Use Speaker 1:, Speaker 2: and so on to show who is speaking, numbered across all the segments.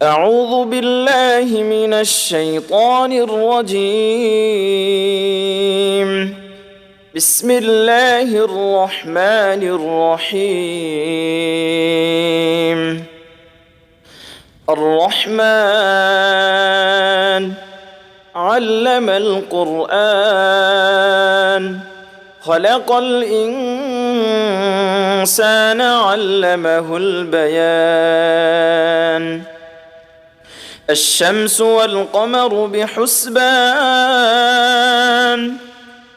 Speaker 1: أعوذ بالله من الشيطان الرجيم. بسم الله الرحمن الرحيم. الرحمن علم القرآن خلق الإنسان علمه البيان. الشمس والقمر بحسبان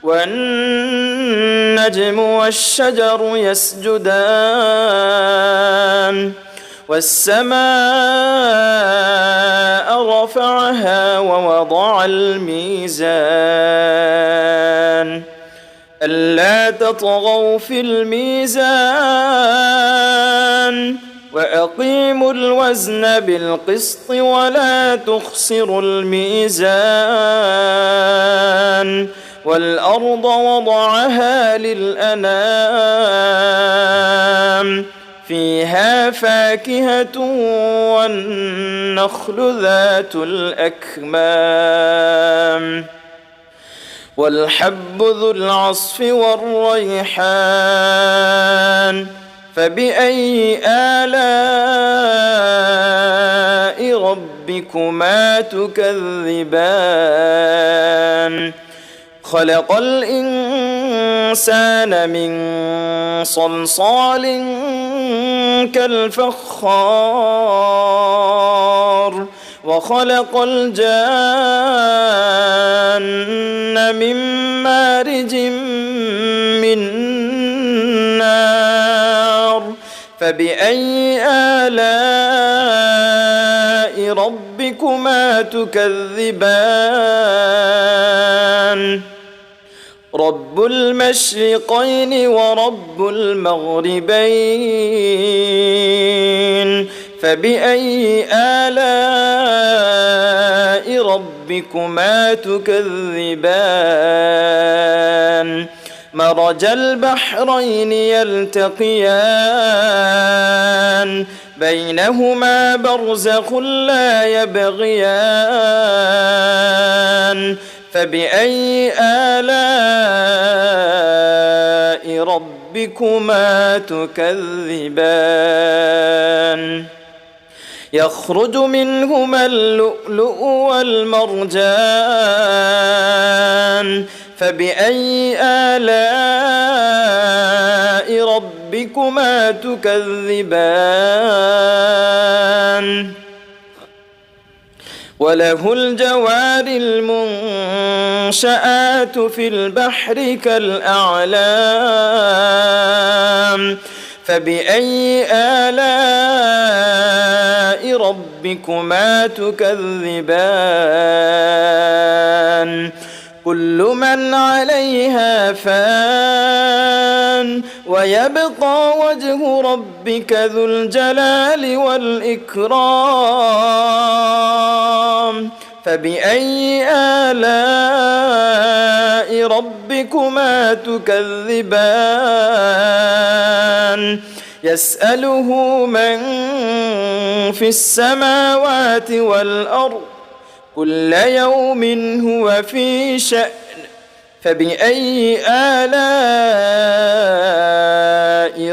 Speaker 1: والنجم والشجر يسجدان والسماء رفعها ووضع الميزان ألا تطغوا في الميزان وأقيموا الوزن بالقسط ولا تخسروا الميزان والأرض وضعها للأنام فيها فاكهة والنخل ذات الأكمام والحب ذو العصف والريحان فبأي آلاء ربكما تكذبان خلق الإنسان من صلصال كالفخار وخلق الجان من مارج من نار فبأي آلاء ربكما تكذبان رب المشرقين ورب المغربين فبأي آلاء ربكما تكذبان مرج البحرين يلتقيان بينهما برزخ لا يبغيان فبأي آلاء ربكما تكذبان يخرج منهما اللؤلؤ والمرجان فبأي آلاء ربكما تكذبان وله الجوار المنشآت في البحر كالأعلام فبأي آلاء ربكما تكذبان كل من عليها فان ويبقى وجه ربك ذو الجلال والإكرام فبأي آلاء ربكما تكذبان يسأله من في السماوات والأرض كل يوم هو في شأن فبأي آلاء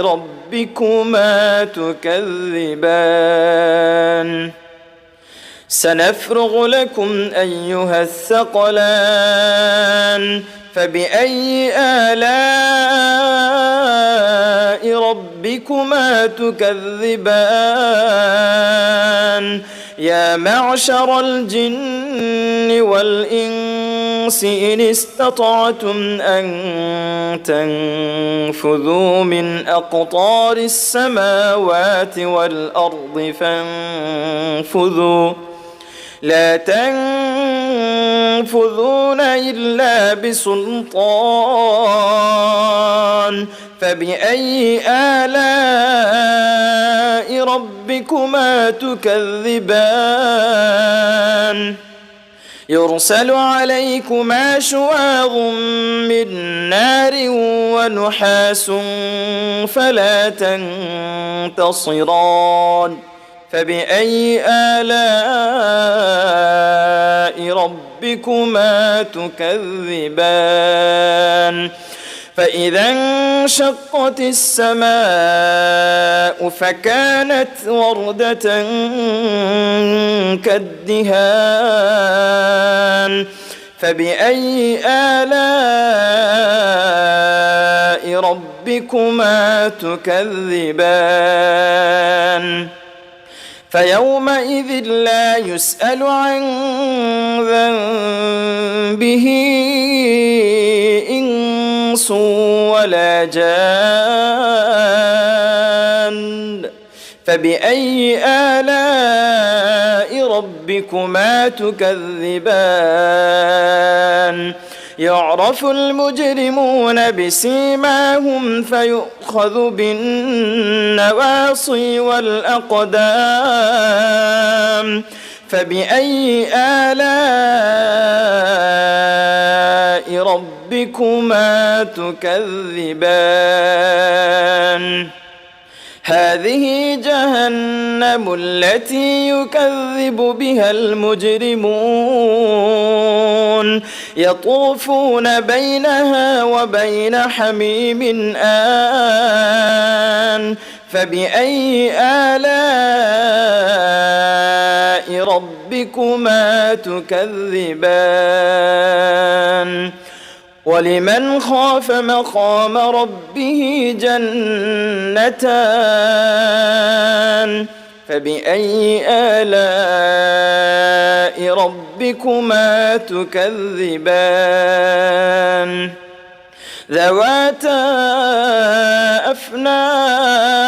Speaker 1: ربكما تكذبان سنفرغ لكم أيها الثقلان فبأي آلاء ربكما تكذبان يا معشر الجن والإنس إن استطعتم أن تنفذوا من أقطار السماوات والأرض فانفذوا لا تنفذون إلا بسلطان فبأي آلاء ربكما تكذبان يرسل عليكما شواظ من نار ونحاس فلا تنتصران فبأي آلاء ربكما تكذبان فإذا انشقت السماء فكانت وردة كالدهان فبأي آلاء ربكما تكذبان فيومئذ لا يسأل عن ذنبه إنس ولا جان فبأي آلاء ربكما تكذبان يعرف المجرمون بسيماهم فيؤخذ بالنواصي والأقدام فبأي آلاء ربكما تكذبان هذه جهنم التي يكذب بها المجرمون يطوفون بينها وبين حميم آن فبأي آلاء ربكما تكذبان ولمن خاف مقام ربه جنتان فبأي آلاء ربكما تكذبان ذواتا أفنان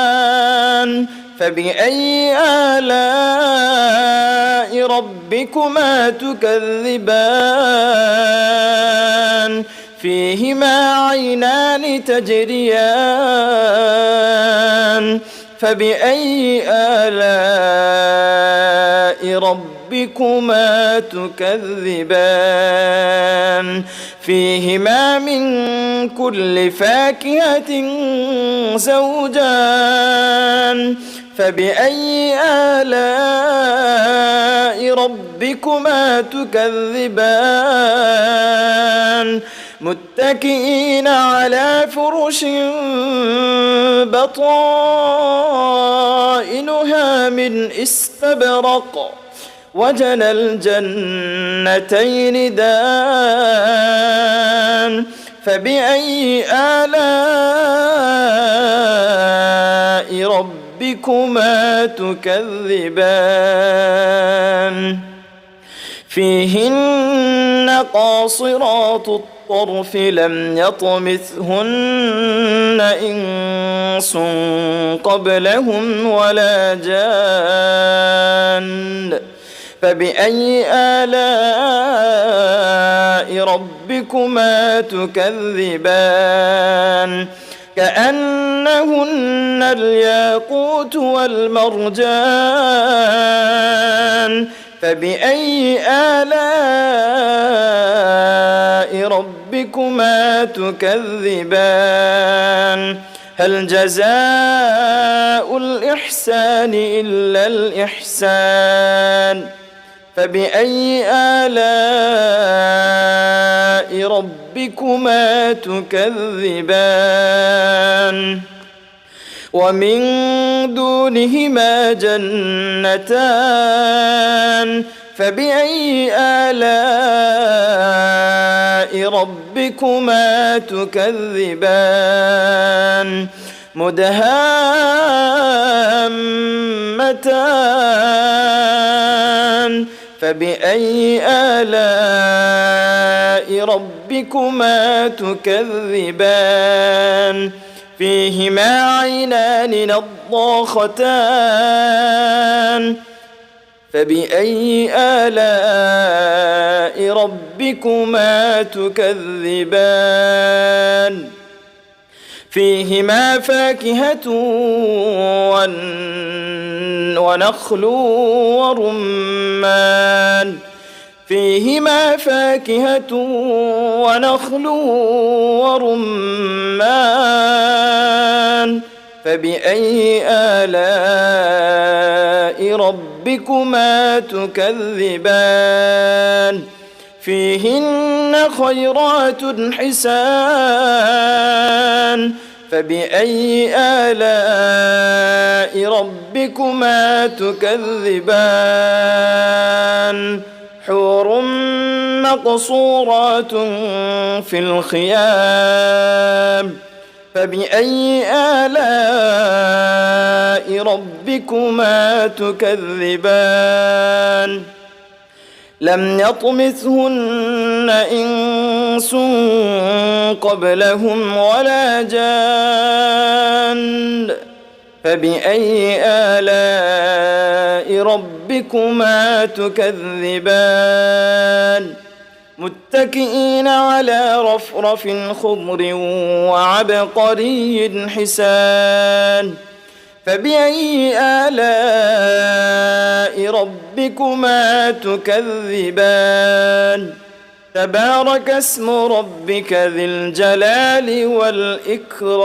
Speaker 1: فبأي آلاء ربكما تكذبان فيهما عينان تجريان فبأي آلاء ربكما تكذبان فيهما من كل فاكهة زوجان فبأي آلاء ربكما تكذبان متكئين على فرش بطائنها من استبرق وجنى الجنتين دان فبأي آلاء ربكما تكذبان فيهن قاصرات الطرف لم يطمثهن إنس قبلهم ولا جان فبأي آلاء ربكما تكذبان كأنهن الياقوت والمرجان فبأي آلاء ربكما تكذبان هل جزاء الإحسان إلا الإحسان فبأي آلاء ربكما تكذبان ومن دونهما جنتان فبأي آلاء ربكما تكذبان مدهامتان فبأي آلاء ربكما تكذبان فيهما عينان نضاختان فبأي آلاء ربكما تكذبان فيهما فاكهة ونخل ورمان فيهما فاكهة ونخل ورمان فبأي آلاء ربكما تكذبان فيهن خيرات حسان فبأي آلاء ربكما تكذبان حور مقصورات في الخيام فبأي آلاء ربكما تكذبان لم يطمثهن إنس قبلهم ولا جان فبأي آلاء ربكما تكذبان متكئين على رفرف خضر وعبقري حسان فبأي آلاء ربكما تكذبان تبارك اسم ربك ذي الجلال والإكرام